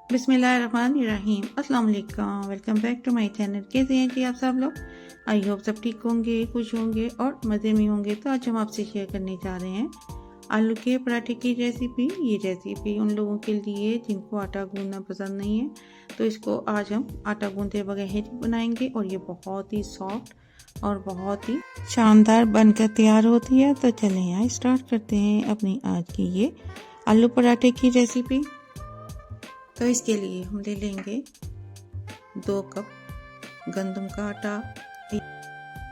बिस्मिल्लाहिर्रहमानिर्रहीम। अस्सलाम वालेकुम, welcome back to my channel. कैसे हैं जी आप सब लोग? आई होप सब ठीक होंगे, खुश होंगे और मज़े में होंगे। तो आज हम आपसे शेयर करने जा रहे हैं आलू के पराठे की रेसिपी। ये रेसिपी उन लोगों के लिए जिनको आटा गूंदना पसंद नहीं है, तो इसको आज हम आटा गूंदे बगैर ही बनाएंगे और ये बहुत ही सॉफ्ट और बहुत ही शानदार बनकर तैयार होती है। तो चलें यहाँ स्टार्ट करते हैं अपनी आज की ये आलू पराठे की रेसिपी। तो इसके लिए हम ले लेंगे 2 कप गंदम का आटा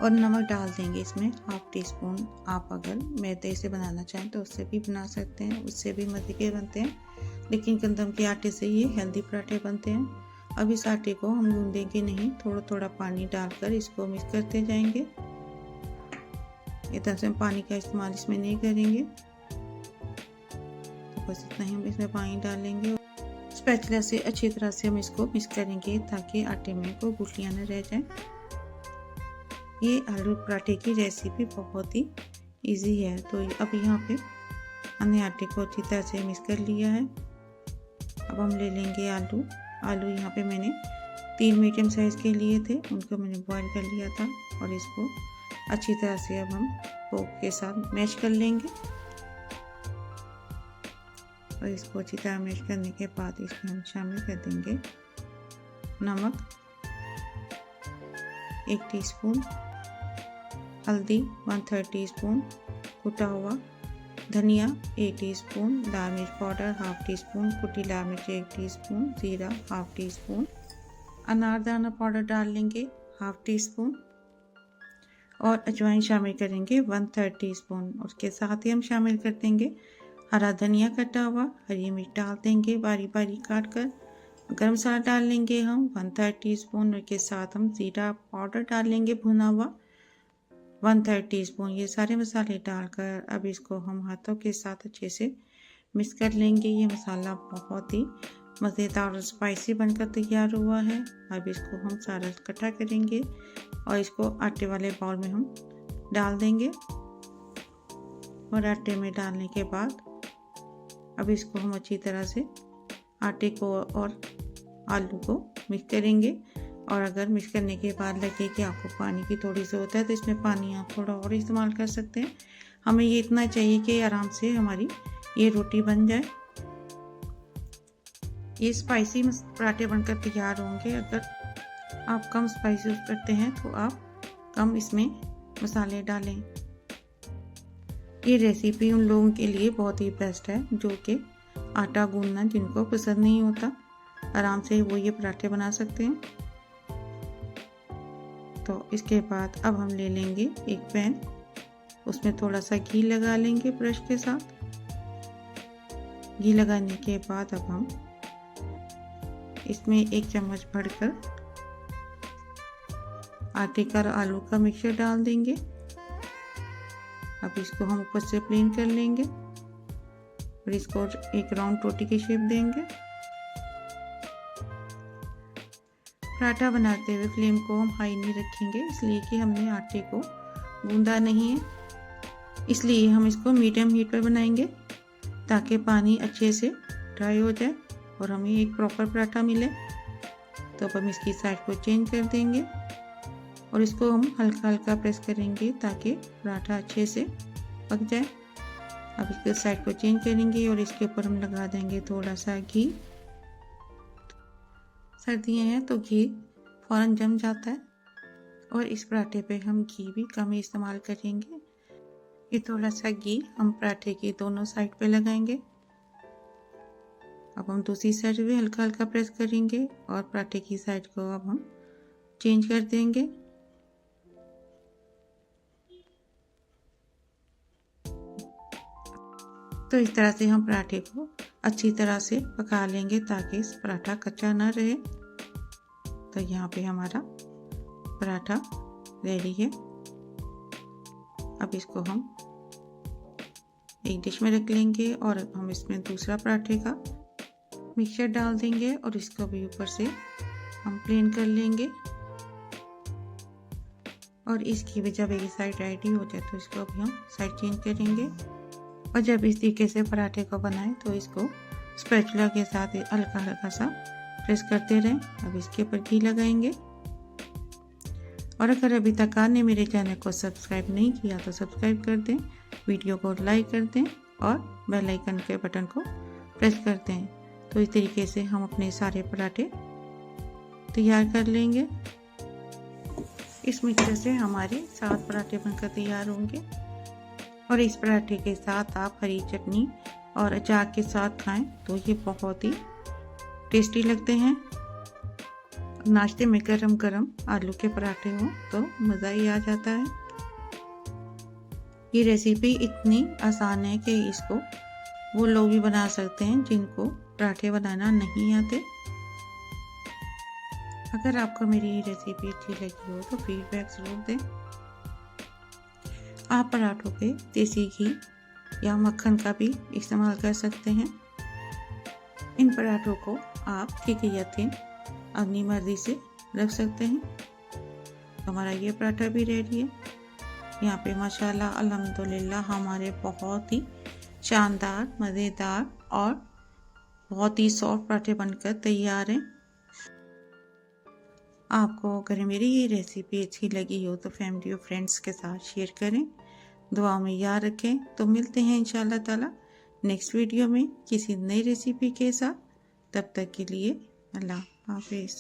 और नमक डाल देंगे इसमें हाफ टी स्पून। आप अगर मैदे से बनाना चाहें तो उससे भी बना सकते हैं, उससे भी मज़े के बनते हैं, लेकिन गंदम के आटे से ये हेल्दी पराठे बनते हैं। अब इस आटे को हम गूंदेंगे नहीं, थोड़ा थोड़ा पानी डालकर इसको मिक्स करते जाएंगे। एकदम से हम पानी का इस्तेमाल इसमें नहीं करेंगे, तो बस इतना ही हम इसमें पानी डालेंगे। स्पैचुला से अच्छी तरह से हम इसको मिक्स करेंगे ताकि आटे में कोई गुठलियां न रह जाए। ये आलू पराठे की रेसिपी बहुत ही इजी है। तो अब यहाँ पे हमने आटे को अच्छी तरह से मिक्स कर लिया है। अब हम ले लेंगे आलू। यहाँ पे मैंने 3 मीडियम साइज़ के लिए थे, उनको मैंने बॉईल कर लिया था और इसको अच्छी तरह से अब हम फोक के साथ मैश कर लेंगे। और इसको अच्छी तरह मैश करने के बाद इसमें हम शामिल कर देंगे नमक 1 टीस्पून, हल्दी 1/3 टीस्पून, कुटा हुआ धनिया 1 टीस्पून, लाल मिर्च पाउडर 1/2 टीस्पून, कुटी लाल मिर्च 1 टीस्पून, जीरा 1/2 टीस्पून, अनारदाना पाउडर डाल लेंगे 1/2 टीस्पून और अजवाइन शामिल करेंगे 1/3 टीस्पून। उसके साथ ही हम शामिल कर देंगे हरा धनिया कटा हुआ, हरी मिर्च डाल देंगे बारी बारी काट कर, गरम मसाला डाल लेंगे हम 1/3 टीस्पून और के साथ हम जीरा पाउडर डाल लेंगे भुना हुआ 1/3 टीस्पून। ये सारे मसाले डालकर अब इसको हम हाथों के साथ अच्छे से मिक्स कर लेंगे। ये मसाला बहुत ही मज़ेदार और स्पाइसी बनकर तैयार हुआ है। अब इसको हम सारा इकट्ठा करेंगे और इसको आटे वाले बाउल में हम डाल देंगे और आटे में डालने के बाद अब इसको हम अच्छी तरह से आटे को और आलू को मिक्स करेंगे। और अगर मिक्स करने के बाद लगे कि आपको पानी की थोड़ी ज़रूरत है तो इसमें पानी आप थोड़ा और इस्तेमाल कर सकते हैं। हमें ये इतना चाहिए कि आराम से हमारी ये रोटी बन जाए। ये स्पाइसी पराठे बनकर तैयार होंगे। अगर आप कम स्पाइसी यूज़ करते हैं तो आप कम इसमें मसाले डालें। ये रेसिपी उन लोगों के लिए बहुत ही बेस्ट है जो कि आटा गूंदना जिनको पसंद नहीं होता, आराम से वो ये पराठे बना सकते हैं। तो इसके बाद अब हम ले लेंगे एक पैन, उसमें थोड़ा सा घी लगा लेंगे ब्रश के साथ। घी लगाने के बाद अब हम इसमें 1 चम्मच भरकर आटे का आलू का मिक्सचर डाल देंगे। अब इसको हम ऊपर से प्लेन कर लेंगे और इसको एक राउंड रोटी की शेप देंगे। पराठा बनाते हुए फ्लेम को हम हाई नहीं रखेंगे, इसलिए कि हमने आटे को गूंदा नहीं है, इसलिए हम इसको मीडियम हीट पर बनाएंगे ताकि पानी अच्छे से ड्राई हो जाए और हमें एक प्रॉपर पराठा मिले। तो अब हम इसकी साइड को चेंज कर देंगे और इसको हम हल्का हल्का प्रेस करेंगे ताकि पराठा अच्छे से पक जाए। अब इसके साइड को चेंज करेंगे और इसके ऊपर हम लगा देंगे थोड़ा सा घी। सर्दियाँ हैं तो घी फ़ौरन जम जाता है और इस पराठे पे हम घी भी कम ही इस्तेमाल करेंगे। ये थोड़ा सा घी हम पराठे की दोनों साइड पे लगाएंगे। अब हम दूसरी साइड भी हल्का हल्का प्रेस करेंगे और पराठे की साइड को अब हम चेंज कर देंगे। तो इस तरह से हम पराठे को अच्छी तरह से पका लेंगे ताकि इस पराठा कच्चा ना रहे। तो यहाँ पे हमारा पराठा रेडी है। अब इसको हम एक डिश में रख लेंगे और अब हम इसमें दूसरा पराठे का मिक्सचर डाल देंगे और इसको भी ऊपर से हम प्लेन कर लेंगे। और इसकी भी जब एक साइड रेडी हो जाए तो इसको भी हम साइड चेंज करेंगे। और जब इस तरीके से पराठे को बनाएं तो इसको स्पैचुला के साथ हल्का हल्का सा प्रेस करते रहें। अब इसके ऊपर घी लगाएंगे। और अगर अभी तक आपने मेरे चैनल को सब्सक्राइब नहीं किया तो सब्सक्राइब कर दें, वीडियो को लाइक कर दें और बेल आइकन के बटन को प्रेस कर दें। तो इस तरीके से हम अपने सारे पराठे तैयार कर लेंगे। इस मिक्सचर से हमारे 7 पराठे बनकर तैयार होंगे और इस पराठे के साथ आप हरी चटनी और अचार के साथ खाएं तो ये बहुत ही टेस्टी लगते हैं। नाश्ते में गरम गरम आलू के पराठे हो तो मज़ा ही आ जाता है। ये रेसिपी इतनी आसान है कि इसको वो लोग भी बना सकते हैं जिनको पराठे बनाना नहीं आते। अगर आपको मेरी ये रेसिपी अच्छी लगी हो तो फीडबैक ज़रूर दें। आप पराठों पे देसी घी या मक्खन का भी इस्तेमाल कर सकते हैं। इन पराठों को आप थिक या थिन अपनी मर्जी से रख सकते हैं। तो हमारा ये पराठा भी रेडी है। यहाँ पे माशाल्लाह अल्हम्दुलिल्लाह हमारे बहुत ही शानदार, मज़ेदार और बहुत ही सॉफ्ट पराठे बनकर तैयार हैं। आपको अगर मेरी ये रेसिपी अच्छी लगी हो तो फैमिली और फ्रेंड्स के साथ शेयर करें, दुआ में याद रखें। तो मिलते हैं इंशाल्लाह ताला नेक्स्ट वीडियो में किसी नई रेसिपी के साथ। तब तक के लिए अल्लाह हाफिज़।